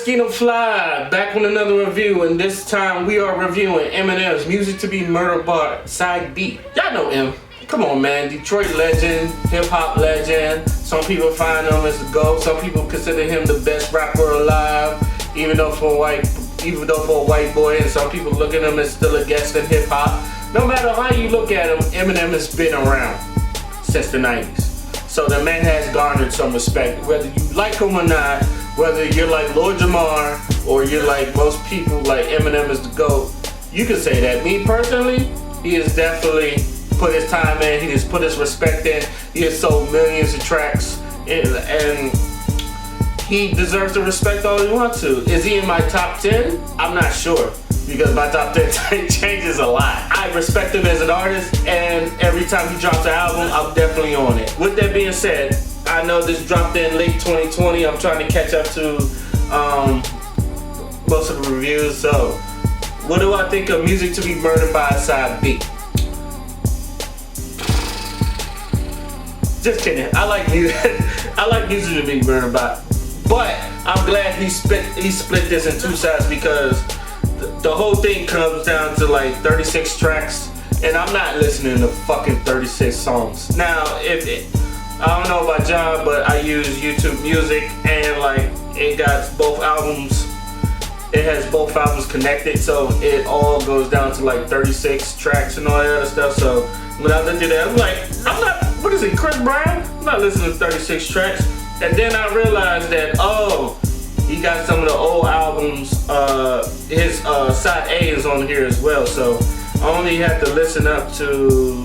Oscino Fly, back with another review, and this time we are reviewing Eminem's Music to Be Murdered By Side B. Y'all know him. Come on, man. Detroit legend, hip-hop legend. Some people find him as the GOAT. Some people consider him the best rapper alive, even though for a white boy, and some people look at him as still a guest in hip-hop. No matter how you look at him, Eminem has been around since the 90s. So the man has garnered some respect, whether you like him or not, whether you're like Lord Jamar or you're like most people, like Eminem is the GOAT. You can say that. Me personally, he has definitely put his time in, he has put his respect in, he has sold millions of tracks, and he deserves the respect all he wants to. Is he in my top 10? I'm not sure, because my top 10 changes a lot. I respect him as an artist, and every time he drops an album, I'm definitely on it. With that being said, I know this dropped in late 2020. I'm trying to catch up to most of the reviews. So, what do I think of Music to Be Murdered by Side B? Just kidding. I like music. I like Music to Be Murdered by, but I'm glad he split this in two sides, because the whole thing comes down to like 36 tracks, and I'm not listening to fucking 36 songs. Now, I don't know about y'all, but I use YouTube Music, and like it got both albums. It has both albums connected, so it all goes down to like 36 tracks and all that other stuff. So when I looked at that, I'm like, what is it, Chris Brown? I'm not listening to 36 tracks. And then I realized that, oh, he got some of the old albums. His side A is on here as well. So I only had to listen up to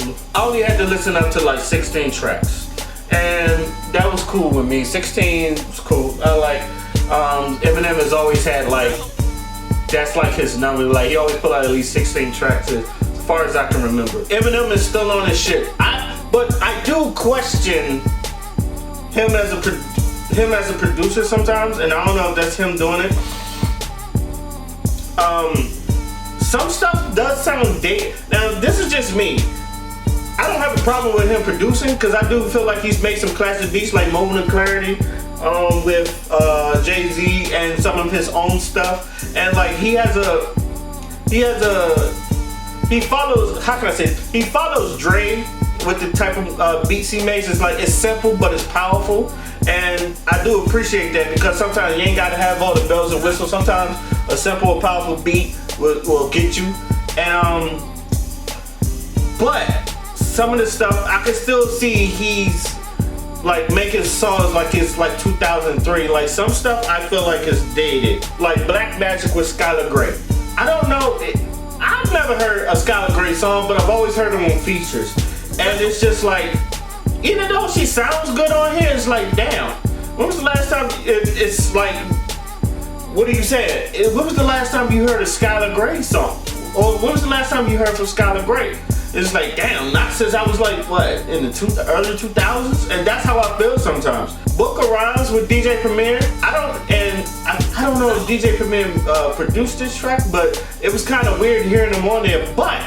like 16 tracks. And that was cool with me. 16 was cool. I like, Eminem has always had like, that's like his number. Like he always put out at least 16 tracks as far as I can remember. Eminem is still on his shit. But I do question him as a producer sometimes, and I don't know if that's him doing it. Some stuff does sound dated. Now this is just me. I don't have a problem with him producing, because I do feel like he's made some classic beats like Moment of Clarity with Jay-Z and some of his own stuff, and like he follows, how can I say it? He follows Dre with the type of beats he makes. It's simple, but it's powerful, and I do appreciate that, because sometimes you ain't gotta have all the bells and whistles. Sometimes a simple, powerful beat will get you, and but some of the stuff I can still see he's like making songs like it's like 2003. Like some stuff I feel like is dated. Like Black Magic with Skylar Grey. I don't know. I've never heard a Skylar Grey song, but I've always heard them on features. And it's just like, even though she sounds good on here, it's like, damn. When was the last time? It's like, what are you saying? When was the last time you heard a Skylar Grey song? Or when was the last time you heard from Skylar Grey? It's like, damn, not since I was like, what, in the early 2000s? And that's how I feel sometimes. Book of Rhymes with DJ Premier, I don't know if DJ Premier produced this track, but it was kind of weird hearing him on there, but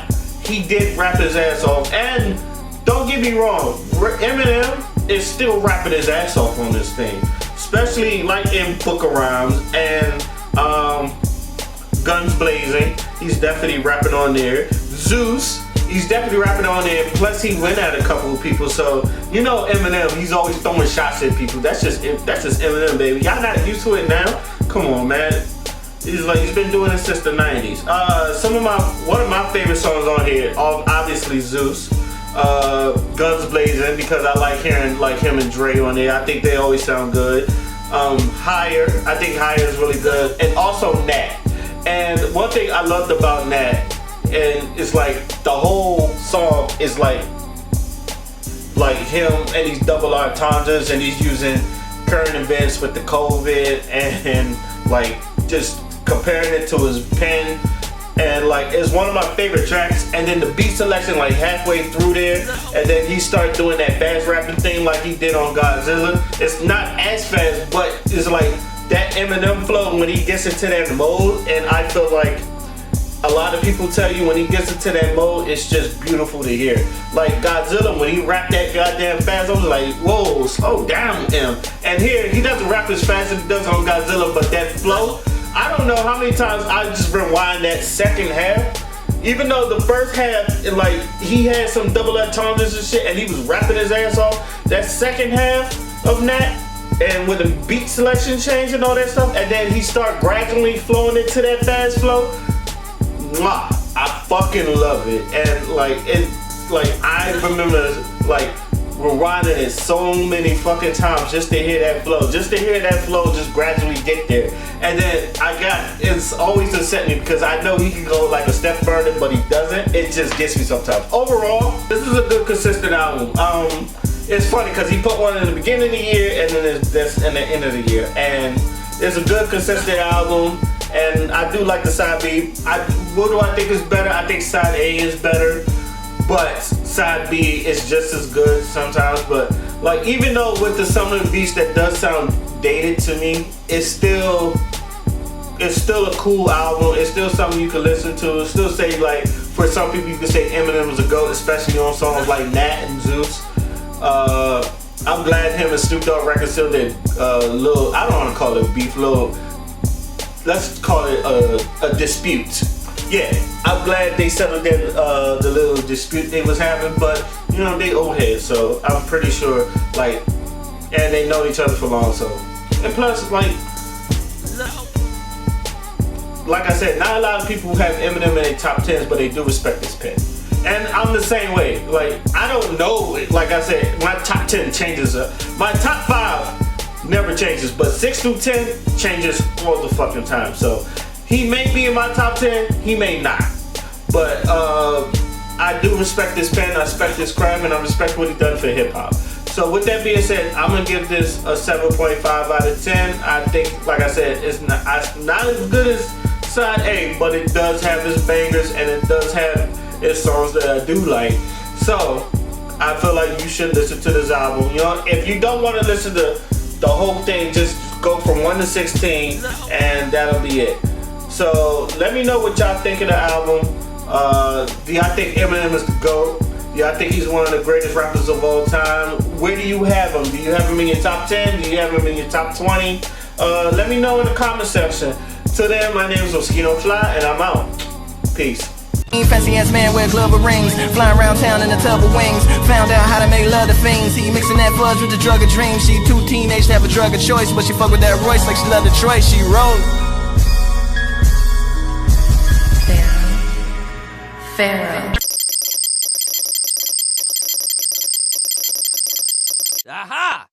he did rap his ass off. And don't get me wrong, Eminem is still rapping his ass off on this thing, especially like in Book of Rhymes and Guns Blazing. He's definitely rapping on there. Zeus, he's definitely rapping on there. Plus, he went at a couple of people. So you know, Eminem, he's always throwing shots at people. That's just Eminem, baby. Y'all not used to it now. Come on, man. He's been doing it since the 90s. One of my favorite songs on here, obviously Zeus. Guns Blazing, because I like hearing like him and Dre on there. I think they always sound good. Higher, I think Higher is really good, and also Nat. And one thing I loved about Nat, and it's like the whole song is like him and these double entendres, and he's using current events with the COVID and like just comparing it to his pen. And like, it's one of my favorite tracks. And then the beat selection, like halfway through there, and then he started doing that fast rapping thing like he did on Godzilla. It's not as fast, but it's like that Eminem flow when he gets into that mode. And I feel like a a lot of people tell you when he gets into that mode, it's just beautiful to hear. Like Godzilla, when he rapped that goddamn fast, I was like, whoa, slow down him. And here, he doesn't rap as fast as he does on Godzilla, but that flow, I don't know how many times I just rewind that second half. Even though the first half, like, he had some double entendres and shit, and he was rapping his ass off, that second half of that, and with the beat selection change and all that stuff, and then he start gradually flowing into that fast flow, mwah, I fucking love it. And like, I remember like rewinding it so many fucking times just to hear that flow, just gradually get there. And then it's always upsetting me because I know he can go like a step further, but he doesn't. It just gets me sometimes. Overall, this is a good, consistent album. It's funny because he put one in the beginning of the year and then there's this in the end of the year. And it's a good, consistent album. And I do like the side B. What do I think is better? I think side A is better. But side B is just as good sometimes. But like, even though with some of the beats that does sound dated to me, it's still a cool album. It's still something you can listen to. Still say, like, for some people you can say Eminem was a GOAT, especially on songs like Nat and Zeus. I'm glad him and Snoop Dogg reconciled their little, I don't want to call it beef, let's call it a dispute. Yeah, I'm glad they settled the little dispute they was having, but you know, they old heads, so I'm pretty sure, like, and they know each other for long, so. And plus, like I said, not a lot of people have Eminem in their top 10s, but they do respect his pen. And I'm the same way. Like, I don't know, like I said, my top 10 changes. My top 5 never changes, but 6 through 10 changes all the fucking time. So he may be in my top 10, he may not. But I do respect this pen, I respect his craft, and I respect what he done for hip hop. So with that being said, I'm gonna give this a 7.5 out of 10. I think, like I said, it's not as good as side A, but it does have its bangers and it does have its songs that I do like. So I feel like you should listen to this album. You know, if you don't want to listen to the whole thing, just go from 1 to 16 and that'll be it. So let me know what y'all think of the album. Do y'all think Eminem is the GOAT? Do y'all think he's one of the greatest rappers of all time? Where do you have him? Do you have him in your top 10? Do you have him in your top 20? Let me know in the comment section. Till then, my name is Oscino Fly, and I'm out. Peace. Fancy ass man wear glove of rings, flying around town in a tub of wings. Found out how to make love to fiends. He mixing that fudge with the drug of dreams. She too teenage to have a drug of choice, but she fuck with that Royce like she love Detroit. She rolled. Pharaoh. Aha!